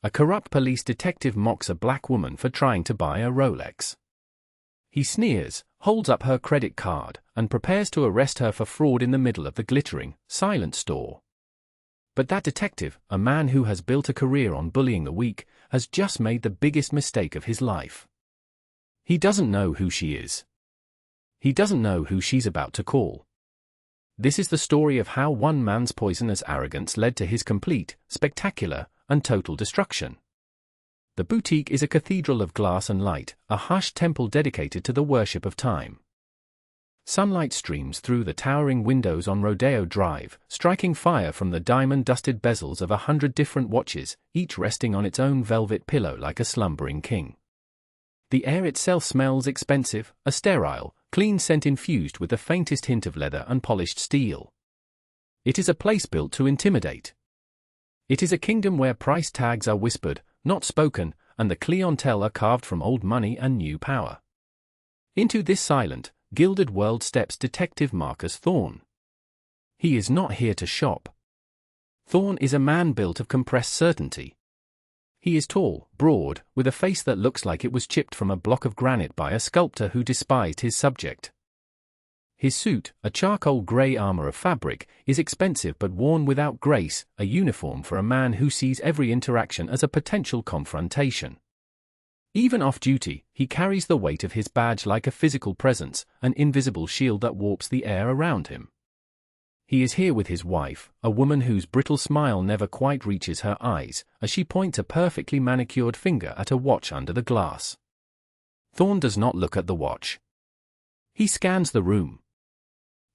A corrupt police detective mocks a black woman for trying to buy a Rolex. He sneers, holds up her credit card, and prepares to arrest her for fraud in the middle of the glittering, silent store. But that detective, a man who has built a career on bullying the weak, has just made the biggest mistake of his life. He doesn't know who she is. He doesn't know who she's about to call. This is the story of how one man's poisonous arrogance led to his complete, spectacular, and total destruction. The boutique is a cathedral of glass and light, a hushed temple dedicated to the worship of time. Sunlight streams through the towering windows on Rodeo Drive, striking fire from the diamond-dusted bezels of 100 different watches, each resting on its own velvet pillow like a slumbering king. The air itself smells expensive, a sterile, clean scent infused with the faintest hint of leather and polished steel. It is a place built to intimidate. It is a kingdom where price tags are whispered, not spoken, and the clientele are carved from old money and new power. Into this silent, gilded world steps Detective Marcus Thorne. He is not here to shop. Thorne is a man built of compressed certainty. He is tall, broad, with a face that looks like it was chipped from a block of granite by a sculptor who despised his subject. His suit, a charcoal grey armor of fabric, is expensive but worn without grace, a uniform for a man who sees every interaction as a potential confrontation. Even off-duty, he carries the weight of his badge like a physical presence, an invisible shield that warps the air around him. He is here with his wife, a woman whose brittle smile never quite reaches her eyes, as she points a perfectly manicured finger at a watch under the glass. Thorne does not look at the watch. He scans the room.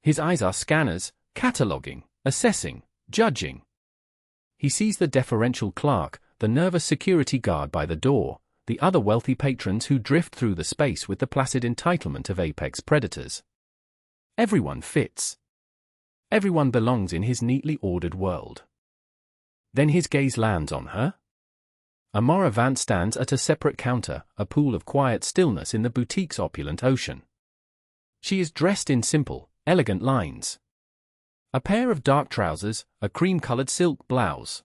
His eyes are scanners, cataloging, assessing, judging. He sees the deferential clerk, the nervous security guard by the door, the other wealthy patrons who drift through the space with the placid entitlement of apex predators. Everyone fits. Everyone belongs in his neatly ordered world. Then his gaze lands on her. Amora Vance stands at a separate counter, a pool of quiet stillness in the boutique's opulent ocean. She is dressed in simple, elegant lines. A pair of dark trousers, a cream-colored silk blouse.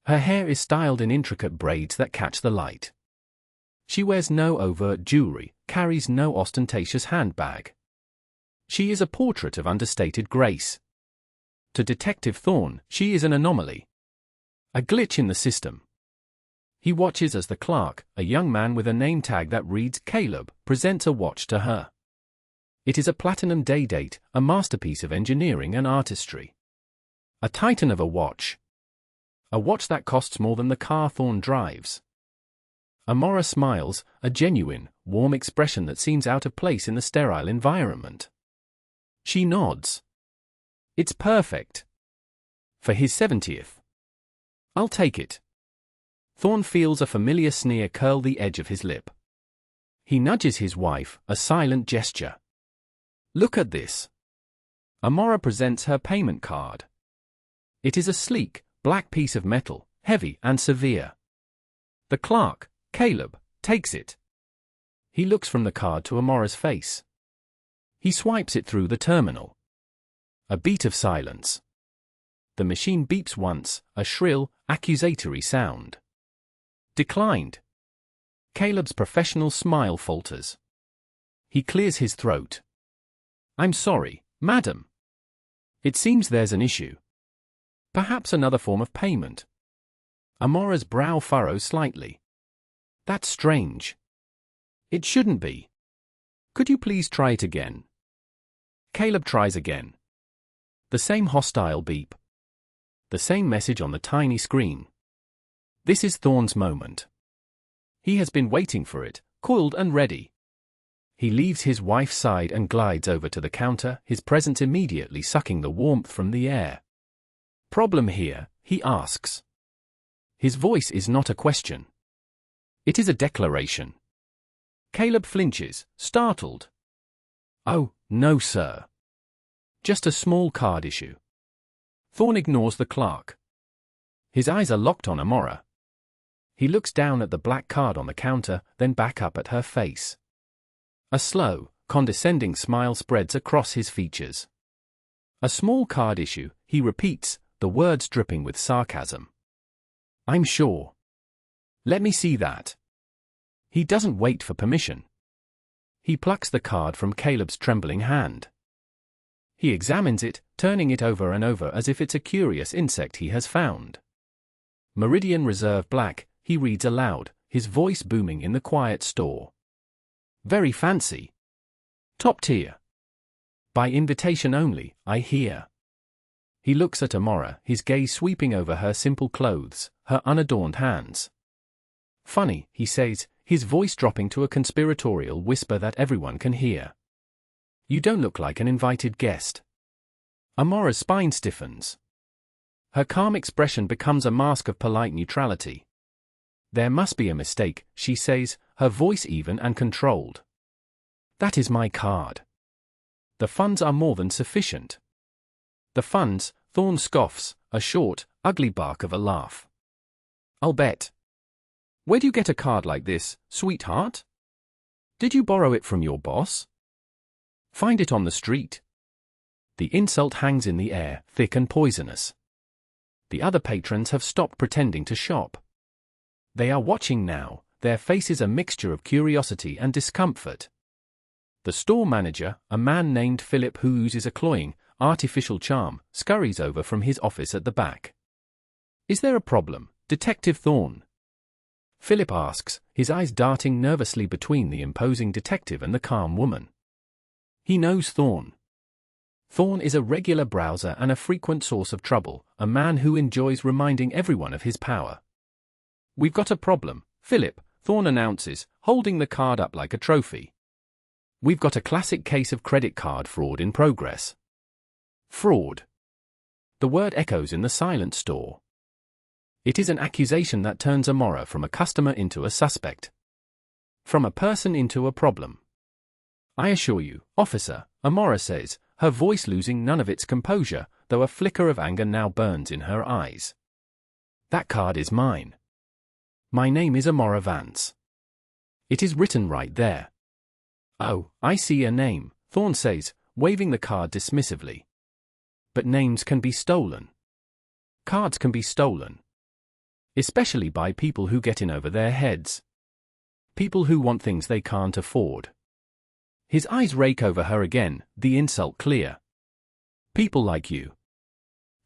Her hair is styled in intricate braids that catch the light. She wears no overt jewelry, carries no ostentatious handbag. She is a portrait of understated grace. To Detective Thorne, she is an anomaly. A glitch in the system. He watches as the clerk, a young man with a name tag that reads Caleb, presents a watch to her. It is a platinum day date, a masterpiece of engineering and artistry. A titan of a watch. A watch that costs more than the car Thorne drives. Amora smiles, a genuine, warm expression that seems out of place in the sterile environment. She nods. It's perfect. For his 70th. I'll take it. Thorne feels a familiar sneer curl the edge of his lip. He nudges his wife, a silent gesture. Look at this. Amora presents her payment card. It is a sleek, black piece of metal, heavy and severe. The clerk, Caleb, takes it. He looks from the card to Amora's face. He swipes it through the terminal. A beat of silence. The machine beeps once, a shrill, accusatory sound. Declined. Caleb's professional smile falters. He clears his throat. I'm sorry, madam. It seems there's an issue. Perhaps another form of payment. Amora's brow furrows slightly. That's strange. It shouldn't be. Could you please try it again? Caleb tries again. The same hostile beep. The same message on the tiny screen. This is Thorne's moment. He has been waiting for it, coiled and ready. He leaves his wife's side and glides over to the counter, his presence immediately sucking the warmth from the air. Problem here, he asks. His voice is not a question. It is a declaration. Caleb flinches, startled. Oh, no sir. Just a small card issue. Thorne ignores the clerk. His eyes are locked on Amora. He looks down at the black card on the counter, then back up at her face. A slow, condescending smile spreads across his features. A small card issue, he repeats, the words dripping with sarcasm. I'm sure. Let me see that. He doesn't wait for permission. He plucks the card from Caleb's trembling hand. He examines it, turning it over and over as if it's a curious insect he has found. Meridian Reserve Black, he reads aloud, his voice booming in the quiet store. Very fancy. Top tier. By invitation only, I hear. He looks at Amora, his gaze sweeping over her simple clothes, her unadorned hands. Funny, he says, his voice dropping to a conspiratorial whisper that everyone can hear. You don't look like an invited guest. Amora's spine stiffens. Her calm expression becomes a mask of polite neutrality. There must be a mistake, she says, her voice even and controlled. That is my card. The funds are more than sufficient. The funds, Thorne scoffs, a short, ugly bark of a laugh. I'll bet. Where do you get a card like this, sweetheart? Did you borrow it from your boss? Find it on the street. The insult hangs in the air, thick and poisonous. The other patrons have stopped pretending to shop. They are watching now, their faces a mixture of curiosity and discomfort. The store manager, a man named Philip who uses a cloying, artificial charm, scurries over from his office at the back. Is there a problem, Detective Thorne? Philip asks, his eyes darting nervously between the imposing detective and the calm woman. He knows Thorne. Thorne is a regular browser and a frequent source of trouble, a man who enjoys reminding everyone of his power. We've got a problem, Philip, Thorne announces, holding the card up like a trophy. We've got a classic case of credit card fraud in progress. Fraud. The word echoes in the silent store. It is an accusation that turns Amora from a customer into a suspect. From a person into a problem. I assure you, officer, Amora says, her voice losing none of its composure, though a flicker of anger now burns in her eyes. That card is mine. My name is Amora Vance. It is written right there. Oh, I see a name, Thorne says, waving the card dismissively. But names can be stolen. Cards can be stolen. Especially by people who get in over their heads. People who want things they can't afford. His eyes rake over her again, the insult clear. People like you.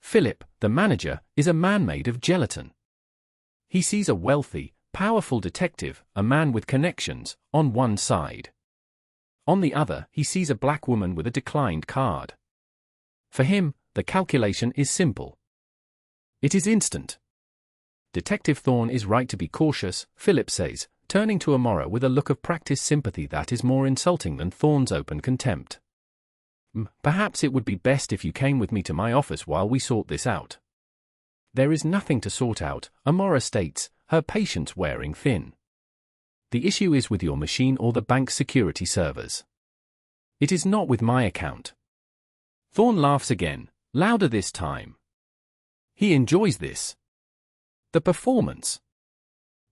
Philip, the manager, is a man made of gelatin. He sees a wealthy, powerful detective, a man with connections, on one side. On the other, he sees a black woman with a declined card. For him, the calculation is simple. It is instant. Detective Thorne is right to be cautious, Philip says, turning to Amora with a look of practiced sympathy that is more insulting than Thorne's open contempt. Perhaps it would be best if you came with me to my office while we sort this out. There is nothing to sort out, Amora states, her patience wearing thin. The issue is with your machine or the bank's security servers. It is not with my account. Thorne laughs again, louder this time. He enjoys this. The performance.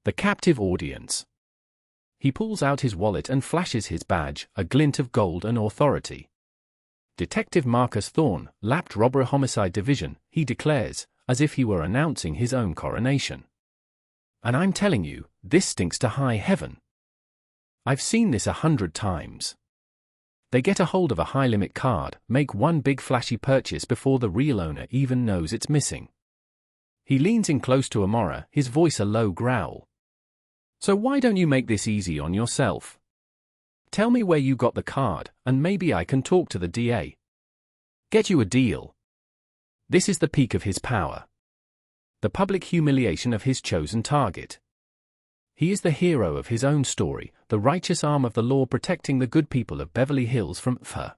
The captive audience. He pulls out his wallet and flashes his badge, a glint of gold and authority. Detective Marcus Thorne, Lapped Robbery Homicide Division, he declares, as if he were announcing his own coronation. And I'm telling you, this stinks to high heaven. I've seen this 100 times. They get a hold of a high-limit card, make one big flashy purchase before the real owner even knows it's missing. He leans in close to Amora, his voice a low growl. So why don't you make this easy on yourself? Tell me where you got the card, and maybe I can talk to the DA. Get you a deal. This is the peak of his power. The public humiliation of his chosen target. He is the hero of his own story, the righteous arm of the law protecting the good people of Beverly Hills from her.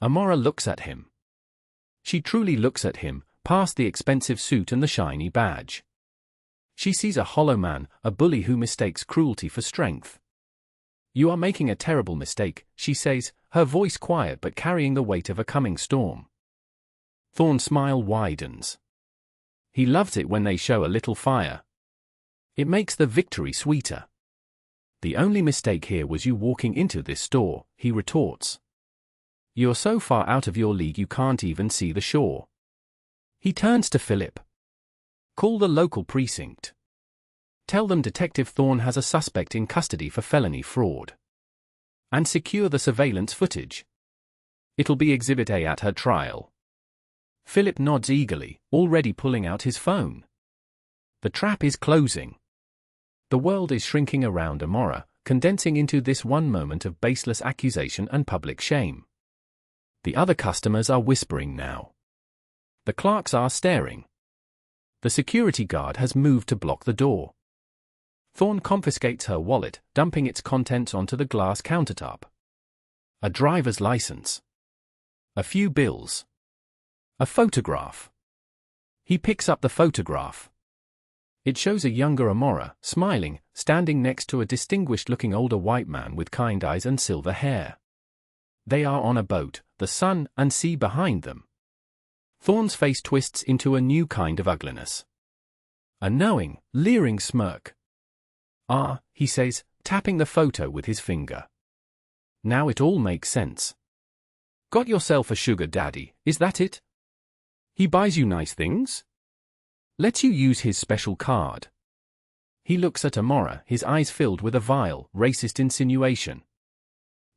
Amora looks at him. She truly looks at him, past the expensive suit and the shiny badge. She sees a hollow man, a bully who mistakes cruelty for strength. You are making a terrible mistake, she says, her voice quiet but carrying the weight of a coming storm. Thorne's smile widens. He loves it when they show a little fire. It makes the victory sweeter. The only mistake here was you walking into this store, he retorts. You're so far out of your league you can't even see the shore. He turns to Philip. Call the local precinct. Tell them Detective Thorne has a suspect in custody for felony fraud. And secure the surveillance footage. It'll be Exhibit A at her trial. Philip nods eagerly, already pulling out his phone. The trap is closing. The world is shrinking around Amora, condensing into this one moment of baseless accusation and public shame. The other customers are whispering now. The clerks are staring. The security guard has moved to block the door. Thorne confiscates her wallet, dumping its contents onto the glass countertop. A driver's license. A few bills. A photograph. He picks up the photograph. It shows a younger Amora, smiling, standing next to a distinguished-looking older white man with kind eyes and silver hair. They are on a boat, the sun and sea behind them. Thorne's face twists into a new kind of ugliness. A knowing, leering smirk. "Ah," he says, tapping the photo with his finger. "Now it all makes sense. Got yourself a sugar daddy, is that it? He buys you nice things? Lets you use his special card." He looks at Amora, his eyes filled with a vile, racist insinuation.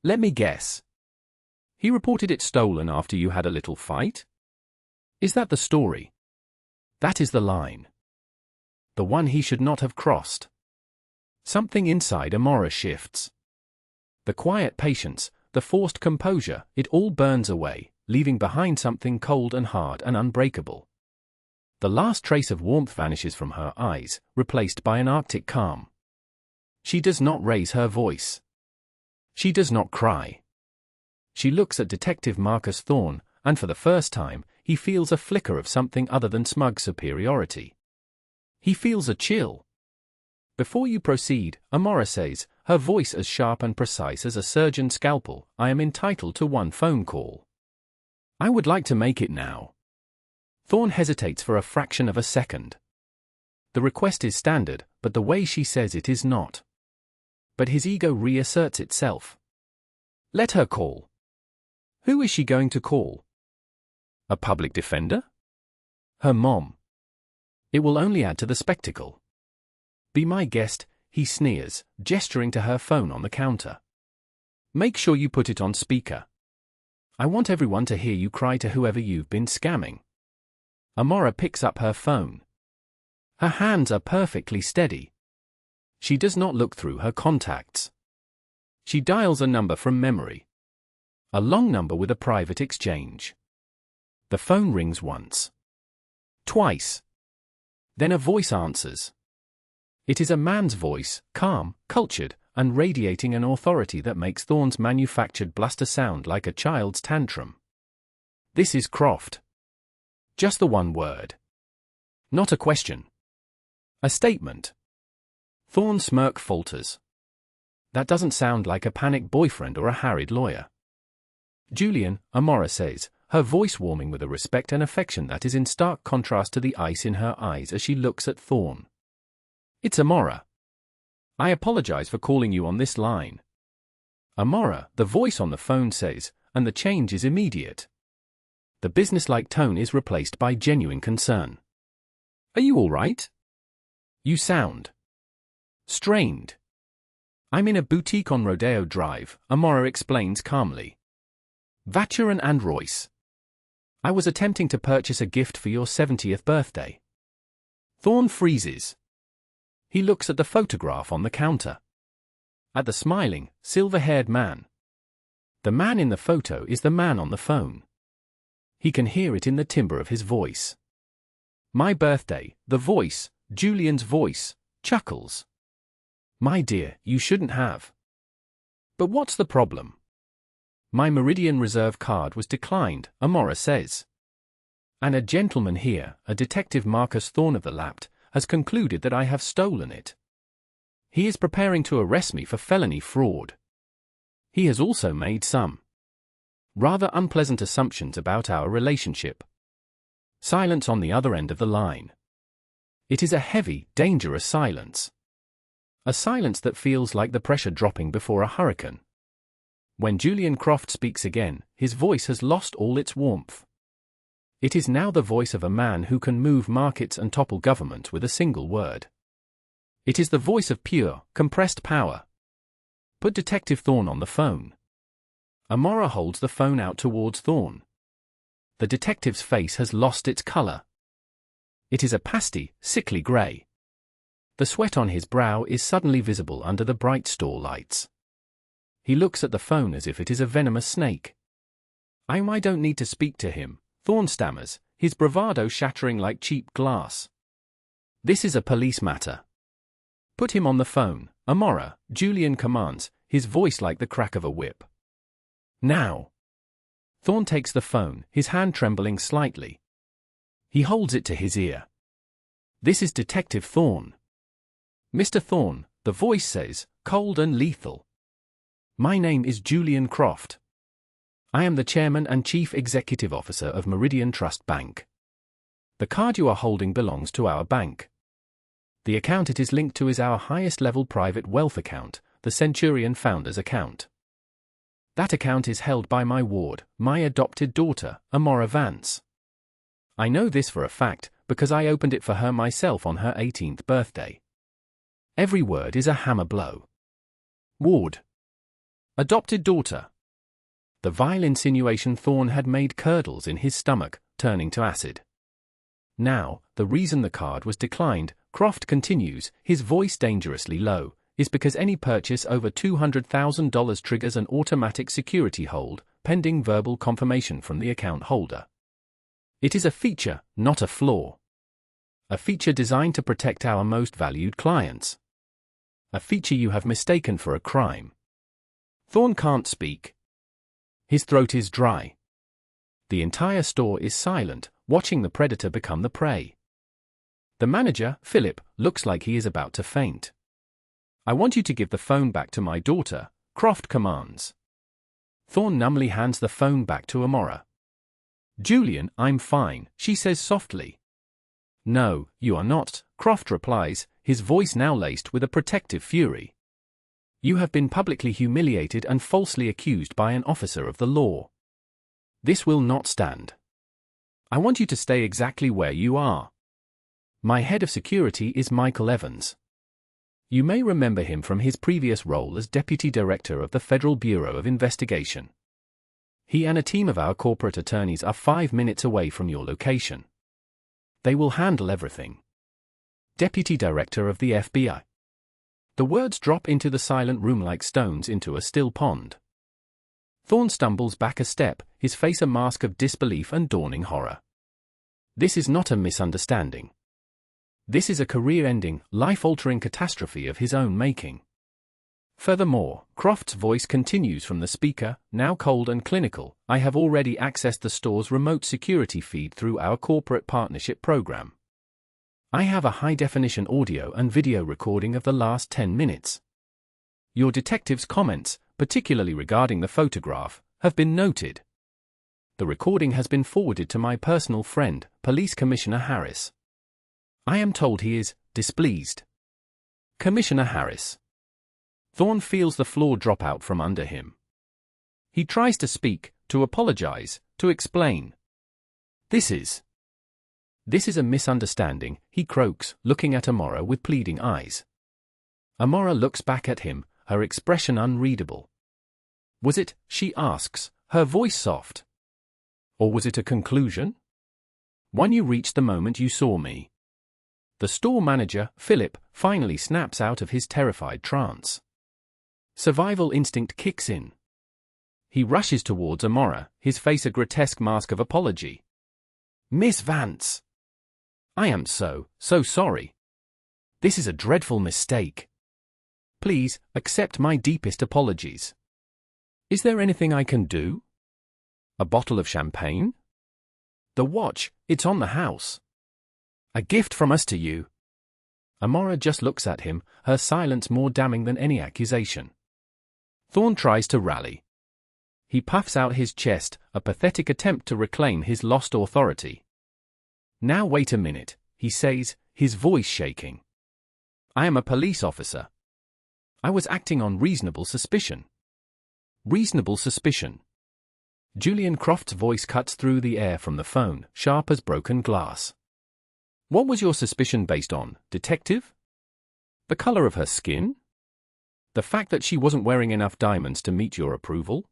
"Let me guess. He reported it stolen after you had a little fight? Is that the story?" That is the line. The one he should not have crossed. Something inside Amora shifts. The quiet patience, the forced composure, it all burns away, leaving behind something cold and hard and unbreakable. The last trace of warmth vanishes from her eyes, replaced by an arctic calm. She does not raise her voice. She does not cry. She looks at Detective Marcus Thorne, and for the first time, he feels a flicker of something other than smug superiority. He feels a chill. "Before you proceed," Amora says, her voice as sharp and precise as a surgeon's scalpel, "I am entitled to one phone call. I would like to make it now." Thorne hesitates for a fraction of a second. The request is standard, but the way she says it is not. But his ego reasserts itself. Let her call. Who is she going to call? A public defender? Her mom. It will only add to the spectacle. "Be my guest," he sneers, gesturing to her phone on the counter. "Make sure you put it on speaker. I want everyone to hear you cry to whoever you've been scamming." Amora picks up her phone. Her hands are perfectly steady. She does not look through her contacts. She dials a number from memory. A long number with a private exchange. The phone rings once. Twice. Then a voice answers. It is a man's voice, calm, cultured, and radiating an authority that makes Thorne's manufactured bluster sound like a child's tantrum. This is Croft. Just the one word. Not a question. A statement. Thorne's smirk falters. That doesn't sound like a panicked boyfriend or a harried lawyer. "Julian," Amora says, her voice warming with a respect and affection that is in stark contrast to the ice in her eyes as she looks at Thorne. "It's Amora. I apologize for calling you on this line." "Amora," the voice on the phone says, and the change is immediate. The businesslike tone is replaced by genuine concern. "Are you all right? You sound strained." "I'm in a boutique on Rodeo Drive," Amora explains calmly. "Vacheron and Royce. I was attempting to purchase a gift for your 70th birthday." Thorne freezes. He looks at the photograph on the counter. At the smiling, silver-haired man. The man in the photo is the man on the phone. He can hear it in the timbre of his voice. "My birthday," the voice, Julian's voice, chuckles. "My dear, you shouldn't have." "But what's the problem?" "My Meridian Reserve card was declined," Amora says. "And a gentleman here, a Detective Marcus Thorne of the Lapt, has concluded that I have stolen it. He is preparing to arrest me for felony fraud. He has also made some rather unpleasant assumptions about our relationship." Silence on the other end of the line. It is a heavy, dangerous silence. A silence that feels like the pressure dropping before a hurricane. When Julian Croft speaks again, his voice has lost all its warmth. It is now the voice of a man who can move markets and topple government with a single word. It is the voice of pure, compressed power. Put Detective Thorne on the phone. Amora holds the phone out towards Thorne. The detective's face has lost its color. It is a pasty, sickly gray. The sweat on his brow is suddenly visible under the bright store lights. He looks at the phone as if it is a venomous snake. I don't need to speak to him, Thorne stammers, his bravado shattering like cheap glass. This is a police matter. Put him on the phone, Amora, Julian commands, his voice like the crack of a whip. Now. Thorne takes the phone, his hand trembling slightly. He holds it to his ear. This is Detective Thorne. Mr. Thorne, the voice says, cold and lethal. My name is Julian Croft. I am the chairman and chief executive officer of Meridian Trust Bank. The card you are holding belongs to our bank. The account it is linked to is our highest-level private wealth account, the Centurion Founders account. That account is held by my ward, my adopted daughter, Amora Vance. I know this for a fact, because I opened it for her myself on her 18th birthday. Every word is a hammer blow. Ward. Adopted daughter. The vile insinuation Thorne had made curdles in his stomach, turning to acid. Now, the reason the card was declined, Croft continues, his voice dangerously low, is because any purchase over $200,000 triggers an automatic security hold, pending verbal confirmation from the account holder. It is a feature, not a flaw. A feature designed to protect our most valued clients. A feature you have mistaken for a crime. Thorne can't speak. His throat is dry. The entire store is silent, watching the predator become the prey. The manager, Philip, looks like he is about to faint. I want you to give the phone back to my daughter, Croft commands. Thorne numbly hands the phone back to Amora. Julian, I'm fine, she says softly. No, you are not, Croft replies, his voice now laced with a protective fury. You have been publicly humiliated and falsely accused by an officer of the law. This will not stand. I want you to stay exactly where you are. My head of security is Michael Evans. You may remember him from his previous role as Deputy Director of the Federal Bureau of Investigation. He and a team of our corporate attorneys are 5 minutes away from your location. They will handle everything. Deputy Director of the FBI. The words drop into the silent room like stones into a still pond. Thorne stumbles back a step, his face a mask of disbelief and dawning horror. This is not a misunderstanding. This is a career-ending, life-altering catastrophe of his own making. Furthermore, Croft's voice continues from the speaker, now cold and clinical. I have already accessed the store's remote security feed through our corporate partnership program. I have a high-definition audio and video recording of the last 10 minutes. Your detective's comments, particularly regarding the photograph, have been noted. The recording has been forwarded to my personal friend, Police Commissioner Harris. I am told he is displeased. Commissioner Harris. Thorne feels the floor drop out from under him. He tries to speak, to apologize, to explain. This is a misunderstanding, he croaks, looking at Amora with pleading eyes. Amora looks back at him, her expression unreadable. Was it, she asks, her voice soft? Or was it a conclusion? When you reached the moment you saw me. The store manager, Philip, finally snaps out of his terrified trance. Survival instinct kicks in. He rushes towards Amora, his face a grotesque mask of apology. Miss Vance! I am so sorry. This is a dreadful mistake. Please, accept my deepest apologies. Is there anything I can do? A bottle of champagne? The watch, it's on the house. A gift from us to you. Amora just looks at him, her silence more damning than any accusation. Thorne tries to rally. He puffs out his chest, a pathetic attempt to reclaim his lost authority. Now wait a minute, he says, his voice shaking. I am a police officer. I was acting on reasonable suspicion. Reasonable suspicion. Julian Croft's voice cuts through the air from the phone, sharp as broken glass. What was your suspicion based on, detective? The color of her skin? The fact that she wasn't wearing enough diamonds to meet your approval?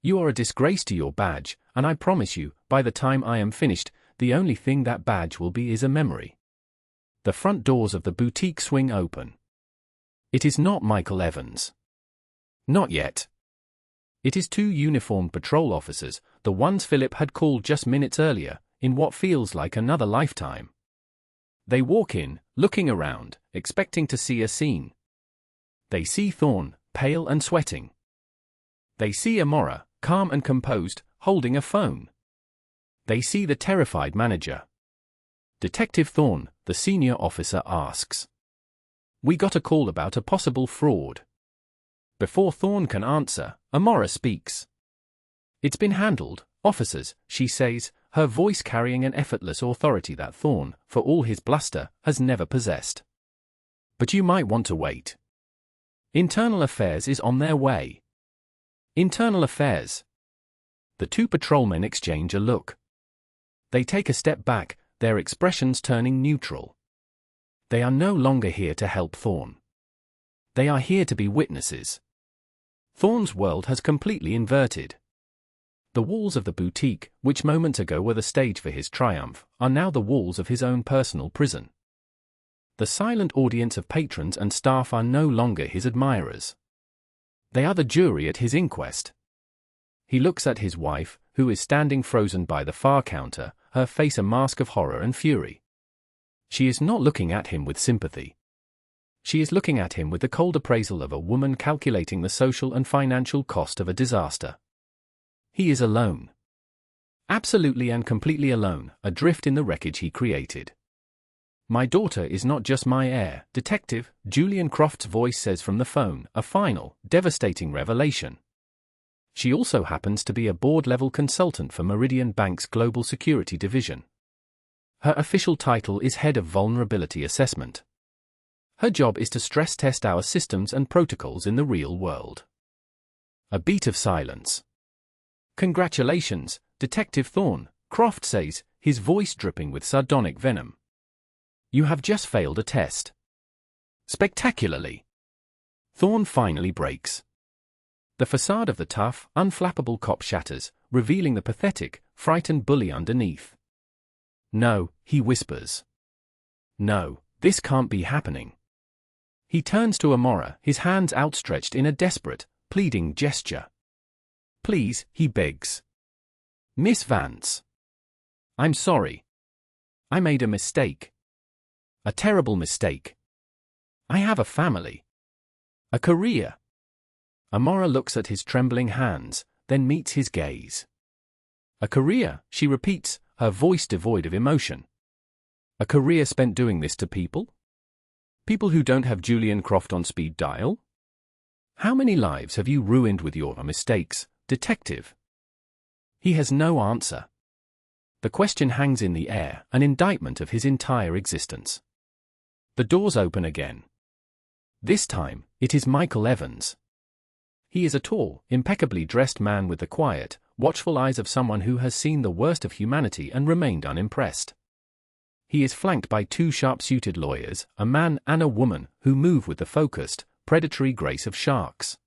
You are a disgrace to your badge, and I promise you, by the time I am finished, the only thing that badge will be is a memory. The front doors of the boutique swing open. It is not Michael Evans. Not yet. It is two uniformed patrol officers, the ones Philip had called just minutes earlier, in what feels like another lifetime. They walk in, looking around, expecting to see a scene. They see Thorne, pale and sweating. They see Amora, calm and composed, holding a phone. They see the terrified manager. Detective Thorne, the senior officer, asks. We got a call about a possible fraud. Before Thorne can answer, Amora speaks. It's been handled, officers, she says, her voice carrying an effortless authority that Thorne, for all his bluster, has never possessed. But you might want to wait. Internal Affairs is on their way. Internal Affairs. The two patrolmen exchange a look. They take a step back, their expressions turning neutral. They are no longer here to help Thorne. They are here to be witnesses. Thorne's world has completely inverted. The walls of the boutique, which moments ago were the stage for his triumph, are now the walls of his own personal prison. The silent audience of patrons and staff are no longer his admirers. They are the jury at his inquest. He looks at his wife, who is standing frozen by the far counter, her face a mask of horror and fury. She is not looking at him with sympathy. She is looking at him with the cold appraisal of a woman calculating the social and financial cost of a disaster. He is alone. Absolutely and completely alone, adrift in the wreckage he created. My daughter is not just my heir, Detective, Julian Croft's voice says from the phone, a final, devastating revelation. She also happens to be a board-level consultant for Meridian Bank's Global Security Division. Her official title is Head of Vulnerability Assessment. Her job is to stress test our systems and protocols in the real world. A beat of silence. Congratulations, Detective Thorne, Croft says, his voice dripping with sardonic venom. You have just failed a test. Spectacularly. Thorne finally breaks. The facade of the tough, unflappable cop shatters, revealing the pathetic, frightened bully underneath. No, he whispers. No, this can't be happening. He turns to Amora, his hands outstretched in a desperate, pleading gesture. Please, he begs. Miss Vance. I'm sorry. I made a mistake. A terrible mistake. I have a family. A career. Amora looks at his trembling hands, then meets his gaze. A career, she repeats, her voice devoid of emotion. A career spent doing this to people? People who don't have Julian Croft on speed dial? How many lives have you ruined with your mistakes, Detective? He has no answer. The question hangs in the air, an indictment of his entire existence. The doors open again. This time, it is Michael Evans. He is a tall, impeccably dressed man with the quiet, watchful eyes of someone who has seen the worst of humanity and remained unimpressed. He is flanked by two sharp-suited lawyers, a man and a woman, who move with the focused, predatory grace of sharks.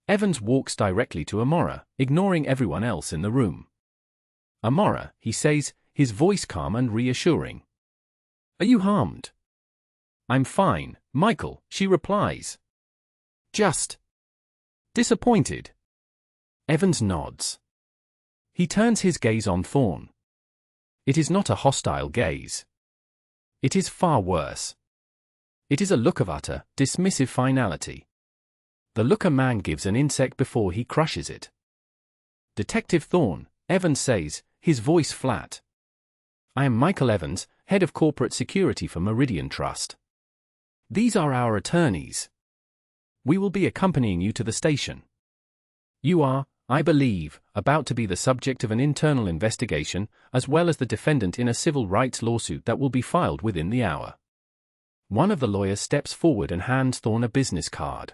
Evans walks directly to Amora, ignoring everyone else in the room. Amora, he says, his voice calm and reassuring. Are you harmed? I'm fine, Michael, she replies. Just disappointed. Evans nods. He turns his gaze on Thorne. It is not a hostile gaze. It is far worse. It is a look of utter, dismissive finality. The look a man gives an insect before he crushes it. Detective Thorne, Evans says, his voice flat. I am Michael Evans, head of corporate security for Meridian Trust. These are our attorneys. We will be accompanying you to the station. You are, I believe, about to be the subject of an internal investigation, as well as the defendant in a civil rights lawsuit that will be filed within the hour. One of the lawyers steps forward and hands Thorne a business card.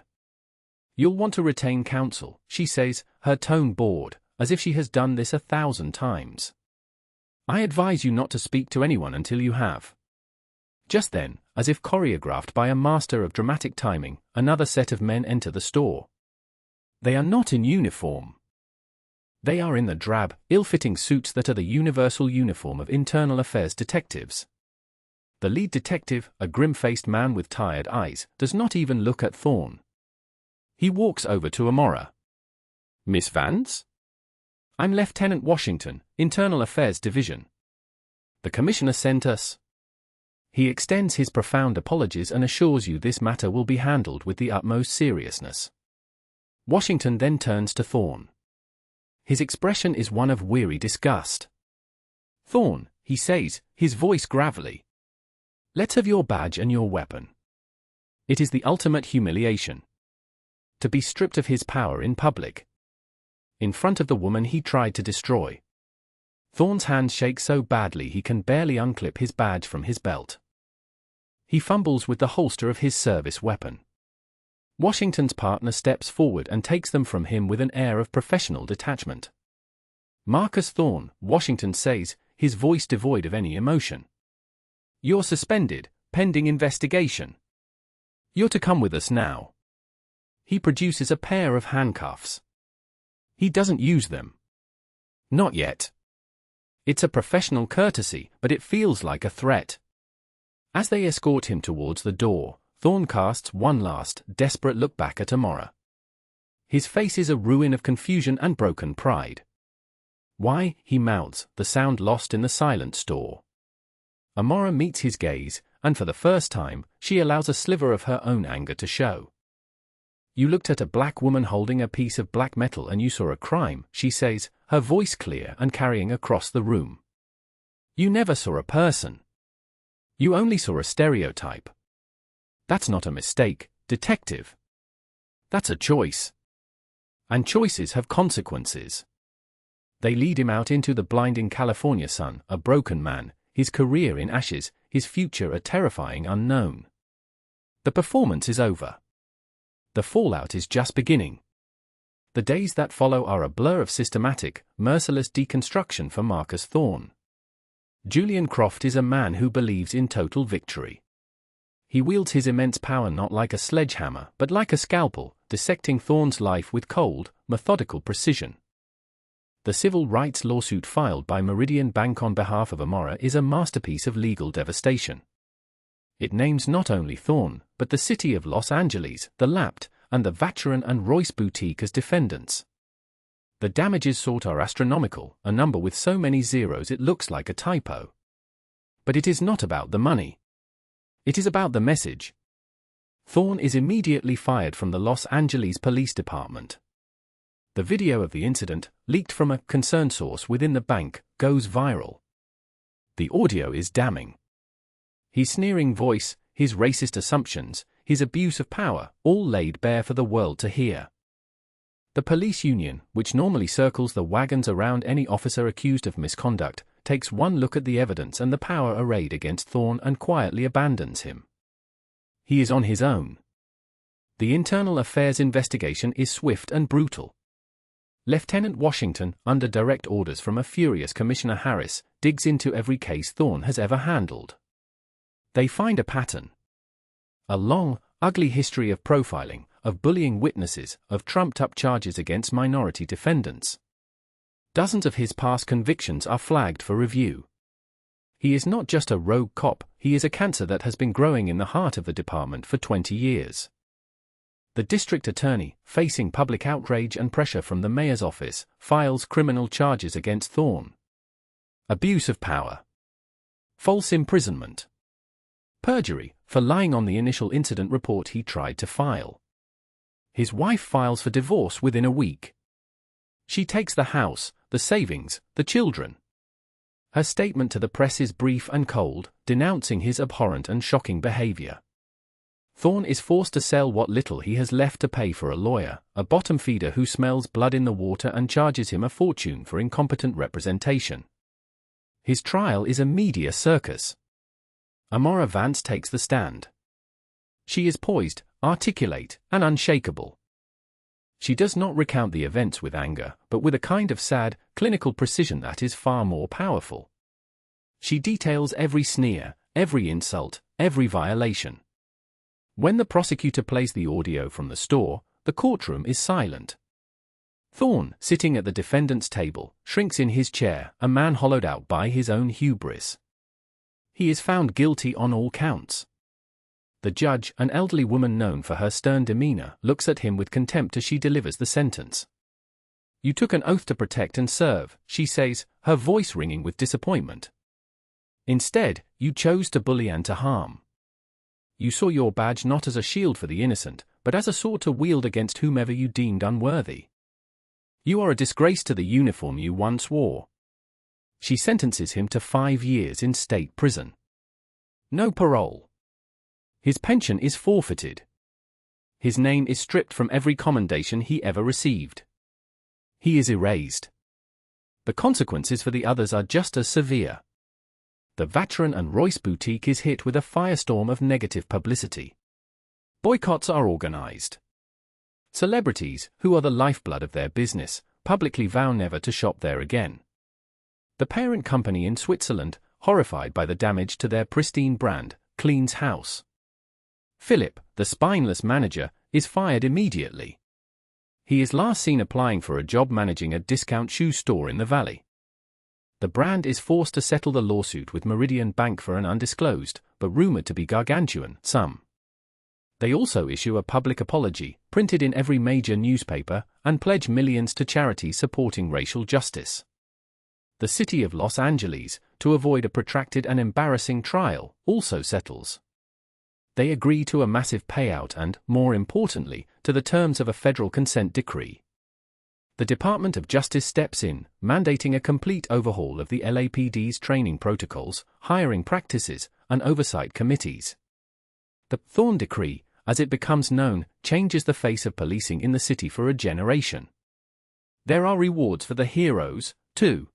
You'll want to retain counsel, she says, her tone bored, as if she has done this 1,000 times. I advise you not to speak to anyone until you have. Just then, as if choreographed by a master of dramatic timing, another set of men enter the store. They are not in uniform. They are in the drab, ill-fitting suits that are the universal uniform of internal affairs detectives. The lead detective, a grim-faced man with tired eyes, does not even look at Thorne. He walks over to Amora. "Miss Vance? I'm Lieutenant Washington, Internal Affairs Division. The Commissioner sent us." He extends his profound apologies and assures you this matter will be handled with the utmost seriousness. Washington then turns to Thorne. His expression is one of weary disgust. "Thorne," he says, his voice gravelly, "let's have your badge and your weapon. It is the ultimate humiliation. To be stripped of his power in public. In front of the woman he tried to destroy." Thorne's hand shakes so badly he can barely unclip his badge from his belt. He fumbles with the holster of his service weapon. Washington's partner steps forward and takes them from him with an air of professional detachment. "Marcus Thorne," Washington says, his voice devoid of any emotion. "You're suspended, pending investigation. You're to come with us now." He produces a pair of handcuffs. He doesn't use them. Not yet. It's a professional courtesy, but it feels like a threat. As they escort him towards the door, Thorne casts one last, desperate look back at Amora. His face is a ruin of confusion and broken pride. "Why?" he mouths, the sound lost in the silent store. Amora meets his gaze, and for the first time, she allows a sliver of her own anger to show. "You looked at a black woman holding a piece of black metal and you saw a crime," she says, her voice clear and carrying across the room. "You never saw a person. You only saw a stereotype. That's not a mistake, detective. That's a choice. And choices have consequences." They lead him out into the blinding California sun, a broken man, his career in ashes, his future a terrifying unknown. The performance is over. The fallout is just beginning. The days that follow are a blur of systematic, merciless deconstruction for Marcus Thorne. Julian Croft is a man who believes in total victory. He wields his immense power not like a sledgehammer, but like a scalpel, dissecting Thorne's life with cold, methodical precision. The civil rights lawsuit filed by Meridian Bank on behalf of Amora is a masterpiece of legal devastation. It names not only Thorne, but the city of Los Angeles, the Lapt, and the Vacheron and Royce boutique as defendants. The damages sought are astronomical, a number with so many zeros it looks like a typo. But it is not about the money. It is about the message. Thorne is immediately fired from the Los Angeles Police Department. The video of the incident, leaked from a concerned source within the bank, goes viral. The audio is damning. His sneering voice, his racist assumptions, his abuse of power, all laid bare for the world to hear. The police union, which normally circles the wagons around any officer accused of misconduct, takes one look at the evidence and the power arrayed against Thorne and quietly abandons him. He is on his own. The internal affairs investigation is swift and brutal. Lieutenant Washington, under direct orders from a furious Commissioner Harris, digs into every case Thorne has ever handled. They find a pattern. A long, ugly history of profiling, of bullying witnesses, of trumped-up charges against minority defendants. Dozens of his past convictions are flagged for review. He is not just a rogue cop, he is a cancer that has been growing in the heart of the department for 20 years. The district attorney, facing public outrage and pressure from the mayor's office, files criminal charges against Thorne. Abuse of power. False imprisonment. Perjury, for lying on the initial incident report he tried to file. His wife files for divorce within a week. She takes the house, the savings, the children. Her statement to the press is brief and cold, denouncing his abhorrent and shocking behavior. Thorne is forced to sell what little he has left to pay for a lawyer, a bottom feeder who smells blood in the water and charges him a fortune for incompetent representation. His trial is a media circus. Amora Vance takes the stand. She is poised, articulate, and unshakable. She does not recount the events with anger, but with a kind of sad, clinical precision that is far more powerful. She details every sneer, every insult, every violation. When the prosecutor plays the audio from the store, the courtroom is silent. Thorne, sitting at the defendant's table, shrinks in his chair, a man hollowed out by his own hubris. He is found guilty on all counts. The judge, an elderly woman known for her stern demeanor, looks at him with contempt as she delivers the sentence. "You took an oath to protect and serve," she says, her voice ringing with disappointment. "Instead, you chose to bully and to harm. You saw your badge not as a shield for the innocent, but as a sword to wield against whomever you deemed unworthy. You are a disgrace to the uniform you once wore." She sentences him to 5 years in state prison. No parole. His pension is forfeited. His name is stripped from every commendation he ever received. He is erased. The consequences for the others are just as severe. The Vatron and Royce boutique is hit with a firestorm of negative publicity. Boycotts are organized. Celebrities, who are the lifeblood of their business, publicly vow never to shop there again. The parent company in Switzerland, horrified by the damage to their pristine brand, cleans house. Philip, the spineless manager, is fired immediately. He is last seen applying for a job managing a discount shoe store in the valley. The brand is forced to settle the lawsuit with Meridian Bank for an undisclosed, but rumored to be gargantuan, sum. They also issue a public apology, printed in every major newspaper, and pledge millions to charities supporting racial justice. The city of Los Angeles, to avoid a protracted and embarrassing trial, also settles. They agree to a massive payout and, more importantly, to the terms of a federal consent decree. The Department of Justice steps in, mandating a complete overhaul of the LAPD's training protocols, hiring practices, and oversight committees. The Thorne Decree, as it becomes known, changes the face of policing in the city for a generation. There are rewards for the heroes, too.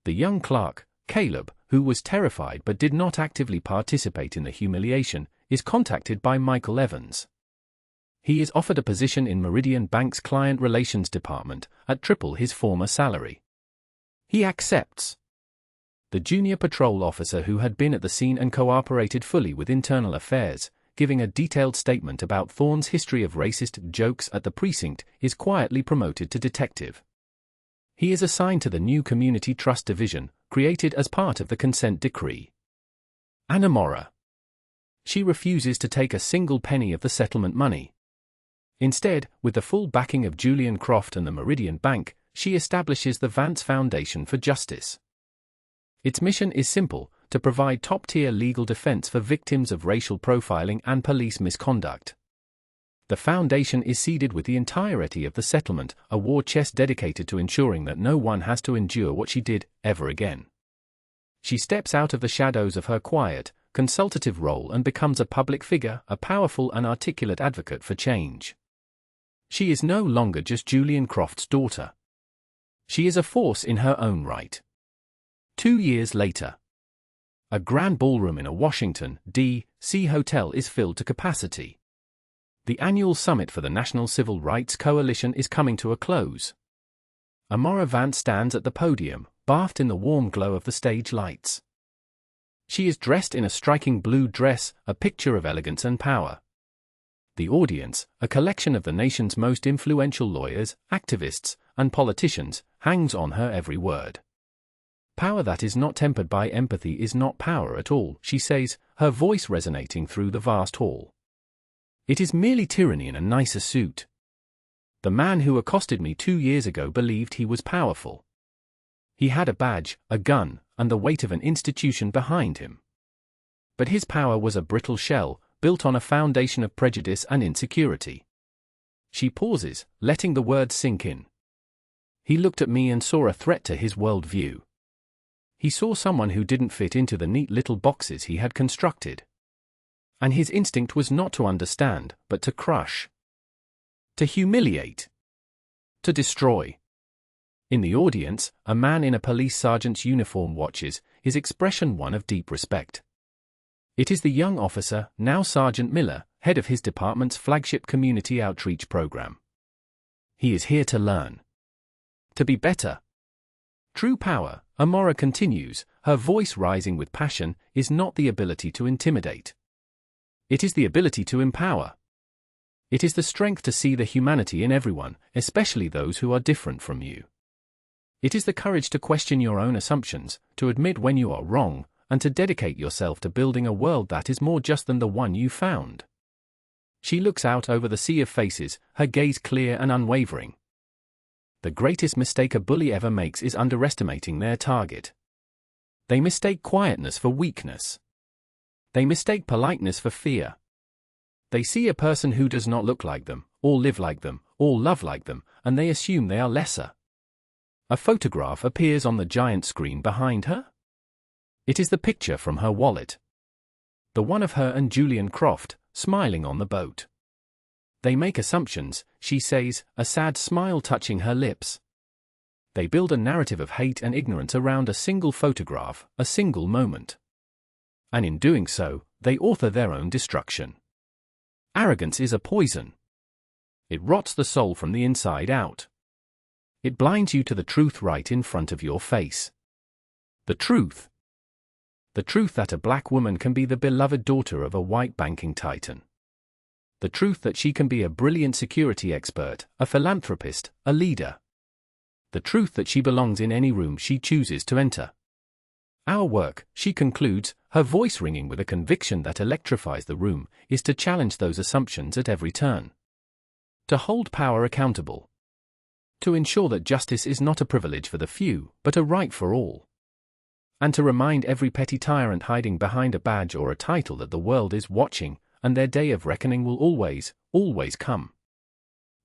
The young clerk, Caleb, who was terrified but did not actively participate in the humiliation, is contacted by Michael Evans. He is offered a position in Meridian Bank's Client Relations Department at triple his former salary. He accepts. The junior patrol officer who had been at the scene and cooperated fully with internal affairs, giving a detailed statement about Thorne's history of racist jokes at the precinct, is quietly promoted to detective. He is assigned to the new Community Trust Division, created as part of the consent decree. Anna Mora. She refuses to take a single penny of the settlement money. Instead, with the full backing of Julian Croft and the Meridian Bank, she establishes the Vance Foundation for Justice. Its mission is simple: to provide top-tier legal defense for victims of racial profiling and police misconduct. The foundation is seeded with the entirety of the settlement, a war chest dedicated to ensuring that no one has to endure what she did, ever again. She steps out of the shadows of her quiet, consultative role and becomes a public figure, a powerful and articulate advocate for change. She is no longer just Julian Croft's daughter. She is a force in her own right. 2 years later, a grand ballroom in a Washington, D.C. hotel is filled to capacity. The annual summit for the National Civil Rights Coalition is coming to a close. Amora Vance stands at the podium, bathed in the warm glow of the stage lights. She is dressed in a striking blue dress, a picture of elegance and power. The audience, a collection of the nation's most influential lawyers, activists, and politicians, hangs on her every word. Power that is not tempered by empathy is not power at all, she says, her voice resonating through the vast hall. It is merely tyranny in a nicer suit. The man who accosted me 2 years ago believed he was powerful. He had a badge, a gun, and the weight of an institution behind him. But his power was a brittle shell, built on a foundation of prejudice and insecurity. She pauses, letting the words sink in. He looked at me and saw a threat to his worldview. He saw someone who didn't fit into the neat little boxes he had constructed. And his instinct was not to understand, but to crush. To humiliate. To destroy. In the audience, a man in a police sergeant's uniform watches, his expression one of deep respect. It is the young officer, now Sergeant Miller, head of his department's flagship community outreach program. He is here to learn. To be better. True power, Amora continues, her voice rising with passion, is not the ability to intimidate. It is the ability to empower. It is the strength to see the humanity in everyone, especially those who are different from you. It is the courage to question your own assumptions, to admit when you are wrong, and to dedicate yourself to building a world that is more just than the one you found. She looks out over the sea of faces, her gaze clear and unwavering. The greatest mistake a bully ever makes is underestimating their target. They mistake quietness for weakness. They mistake politeness for fear. They see a person who does not look like them, or live like them, or love like them, and they assume they are lesser. A photograph appears on the giant screen behind her. It is the picture from her wallet. The one of her and Julian Croft, smiling on the boat. They make assumptions, she says, a sad smile touching her lips. They build a narrative of hate and ignorance around a single photograph, a single moment. And in doing so, they author their own destruction. Arrogance is a poison. It rots the soul from the inside out. It blinds you to the truth right in front of your face. The truth. The truth that a black woman can be the beloved daughter of a white banking titan. The truth that she can be a brilliant security expert, a philanthropist, a leader. The truth that she belongs in any room she chooses to enter. Our work, she concludes, her voice ringing with a conviction that electrifies the room, is to challenge those assumptions at every turn. To hold power accountable. To ensure that justice is not a privilege for the few, but a right for all. And to remind every petty tyrant hiding behind a badge or a title that the world is watching, and their day of reckoning will always, always come.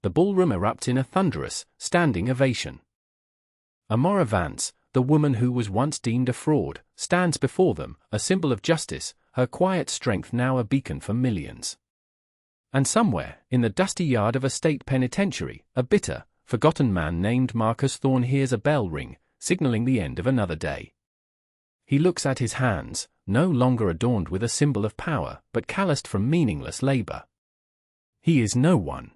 The ballroom erupts in a thunderous, standing ovation. Amora Vance, the woman who was once deemed a fraud, stands before them, a symbol of justice, her quiet strength now a beacon for millions. And somewhere, in the dusty yard of a state penitentiary, a bitter, forgotten man named Marcus Thorne hears a bell ring, signaling the end of another day. He looks at his hands, no longer adorned with a symbol of power, but calloused from meaningless labor. He is no one.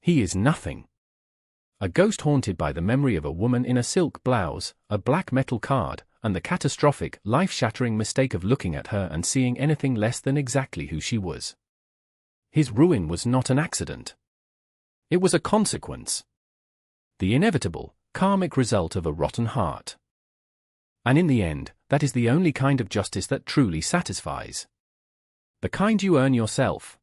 He is nothing. A ghost haunted by the memory of a woman in a silk blouse, a black metal card, and the catastrophic, life-shattering mistake of looking at her and seeing anything less than exactly who she was. His ruin was not an accident. It was a consequence. The inevitable, karmic result of a rotten heart. And in the end, that is the only kind of justice that truly satisfies. The kind you earn yourself.